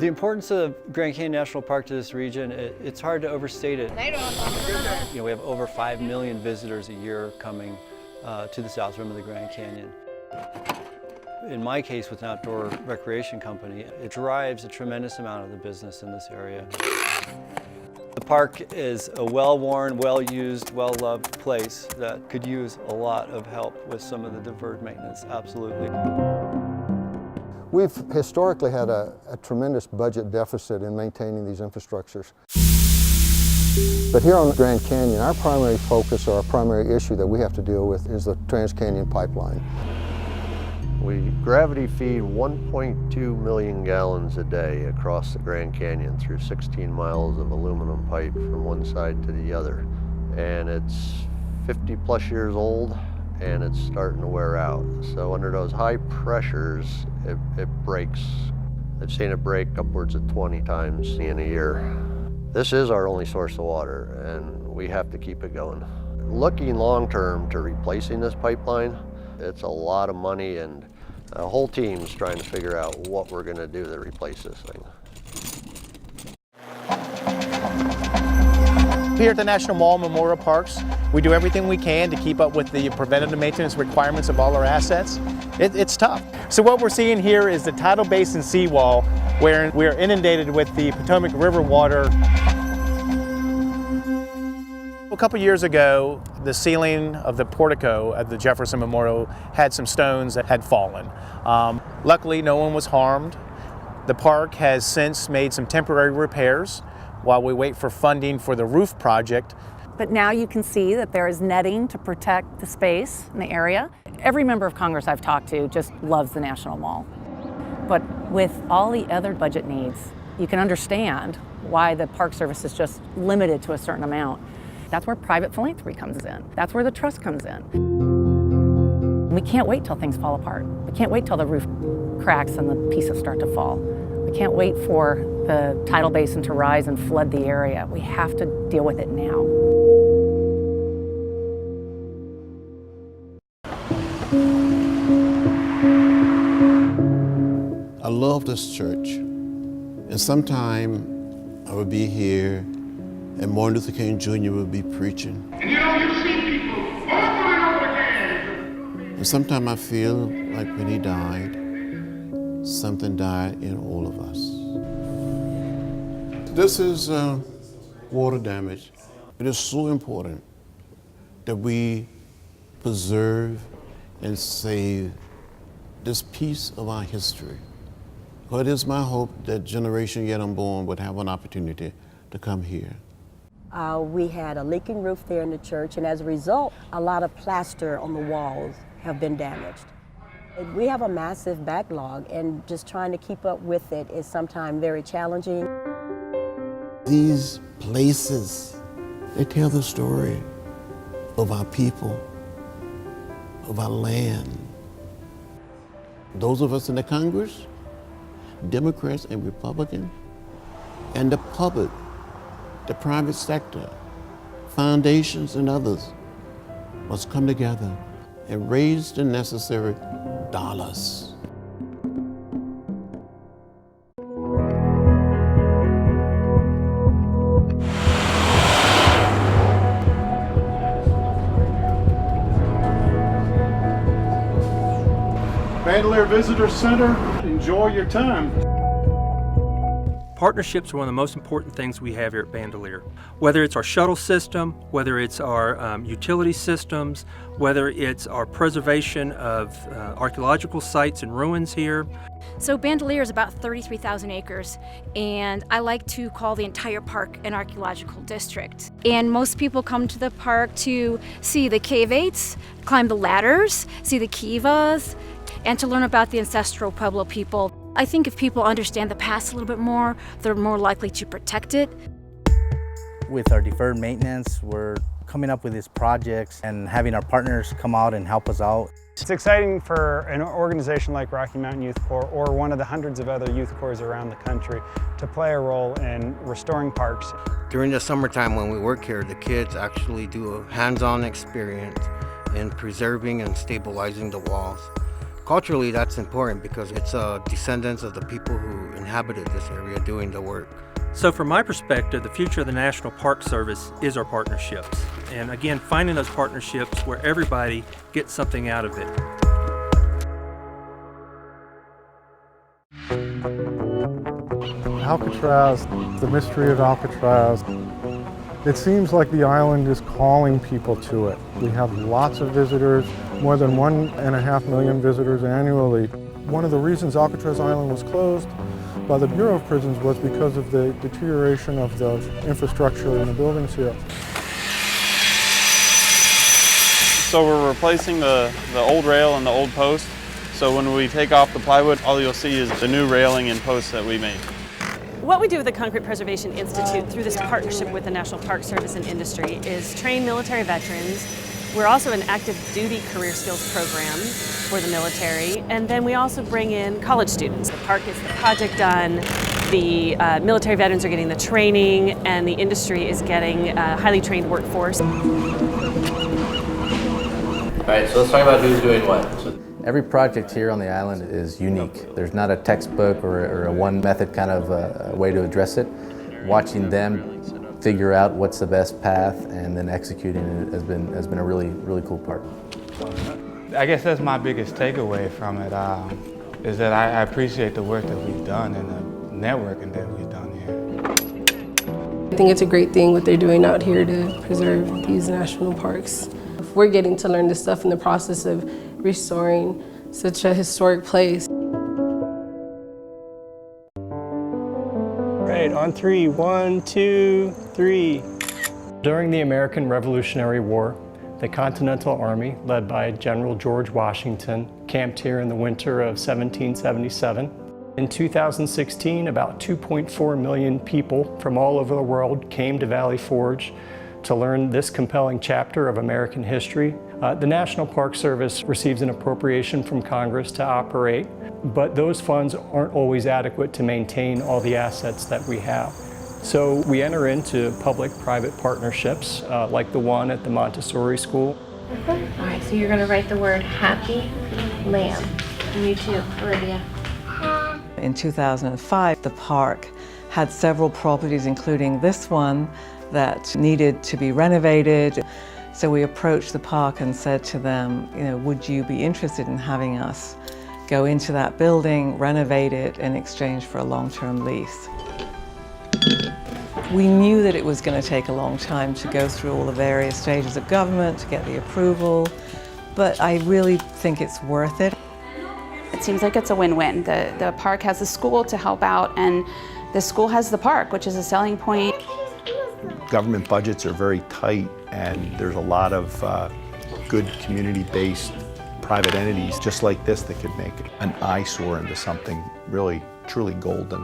The importance of Grand Canyon National Park to this region, it's hard to overstate it. We have over 5 million visitors a year coming to the south rim of the Grand Canyon. In my case, with an outdoor recreation company, it drives a tremendous amount of the business in this area. The park is a well-worn, well-used, well-loved place that could use a lot of help with some of the deferred maintenance, absolutely. We've historically had a tremendous budget deficit in maintaining these infrastructures. But here on Grand Canyon, our primary focus or our primary issue that we have to deal with is the Trans-Canyon Pipeline. We gravity feed 1.2 million gallons a day across the Grand Canyon through 16 miles of aluminum pipe from one side to the other. And it's 50 plus years old and it's starting to wear out. So under those high pressures, it breaks. I've seen it break upwards of 20 times in a year. This is our only source of water and we have to keep it going. Looking long term to replacing this pipeline, it's a lot of money and the whole team's trying to figure out what we're going to do to replace this thing. Here at the National Mall Memorial Parks, we do everything we can to keep up with the preventative maintenance requirements of all our assets. It's tough. So what we're seeing here is the tidal basin seawall where we are inundated with the Potomac River water. A couple years ago, the ceiling of the portico at the Jefferson Memorial had some stones that had fallen. Luckily, no one was harmed. The park has since made some temporary repairs while we wait for funding for the roof project. But now you can see that there is netting to protect the space in the area. Every member of Congress I've talked to just loves the National Mall. But with all the other budget needs, you can understand why the Park Service is just limited to a certain amount. That's where private philanthropy comes in. That's where the trust comes in. We can't wait till things fall apart. We can't wait till the roof cracks and the pieces start to fall. We can't wait for the tidal basin to rise and flood the area. We have to deal with it now. I love this church, and sometime I would be here and Martin Luther King Jr. would be preaching. And you see people over and over again. And sometimes I feel like when he died, something died in all of us. This is water damage. It is so important that we preserve and save this piece of our history. But it is my hope that generation yet unborn would have an opportunity to come here. We had a leaking roof there in the church, and as a result, a lot of plaster on the walls have been damaged. We have a massive backlog, and just trying to keep up with it is sometimes very challenging. These places, they tell the story of our people, of our land. Those of us in the Congress, Democrats and Republicans, and the public, the private sector, foundations and others must come together and raise the necessary dollars. Bandelier Visitor Center, enjoy your time. Partnerships are one of the most important things we have here at Bandelier. Whether it's our shuttle system, whether it's our utility systems, whether it's our preservation of archaeological sites and ruins here. So Bandelier is about 33,000 acres, and I like to call the entire park an archaeological district. And most people come to the park to see the cave-8s, climb the ladders, see the kivas, and to learn about the ancestral Pueblo people. I think if people understand the past a little bit more, they're more likely to protect it. With our deferred maintenance, we're coming up with these projects and having our partners come out and help us out. It's exciting for an organization like Rocky Mountain Youth Corps or one of the hundreds of other youth corps around the country to play a role in restoring parks. During the summertime when we work here, the kids actually do a hands-on experience in preserving and stabilizing the walls. Culturally, that's important because it's descendants of the people who inhabited this area doing the work. So from my perspective, the future of the National Park Service is our partnerships. And again, finding those partnerships where everybody gets something out of it. Alcatraz, the mystery of Alcatraz. It seems like the island is calling people to it. We have lots of visitors, more than 1.5 million visitors annually. One of the reasons Alcatraz Island was closed by the Bureau of Prisons was because of the deterioration of the infrastructure and the buildings here. So we're replacing the old rail and the old post. So when we take off the plywood, all you'll see is the new railing and posts that we made. What we do with the Concrete Preservation Institute through this partnership with the National Park Service and industry is train military veterans. We're also an active duty career skills program for the military, and then we also bring in college students. The park gets the project done, the military veterans are getting the training, and the industry is getting a highly trained workforce. All right, so let's talk about who's doing what. Every project here on the island is unique. There's not a textbook or a one method kind of way to address it. Watching them figure out what's the best path and then executing it has been a really cool part. I guess that's my biggest takeaway from it, is that I appreciate the work that we've done and the networking that we've done here. I think it's a great thing what they're doing out here to preserve these national parks. We're getting to learn this stuff in the process of restoring such a historic place. Right, on three. 1, 2, 3. During the American Revolutionary War, the Continental Army, led by General George Washington, camped here in the winter of 1777. In 2016, about 2.4 million people from all over the world came to Valley Forge to learn this compelling chapter of American history. The National Park Service receives an appropriation from Congress to operate, but those funds aren't always adequate to maintain all the assets that we have. So we enter into public-private partnerships, like the one at the Montessori School. All right, so you're going to write the word happy lamb. And you too, Olivia. In 2005, the park had several properties, including this one, that needed to be renovated. So we approached the park and said to them, would you be interested in having us go into that building, renovate it in exchange for a long-term lease? We knew that it was going to take a long time to go through all the various stages of government to get the approval, but I really think it's worth it. It seems like it's a win-win. The park has the school to help out, and the school has the park, which is a selling point. Government budgets are very tight, and there's a lot of good community-based private entities just like this that could make an eyesore into something really, truly golden.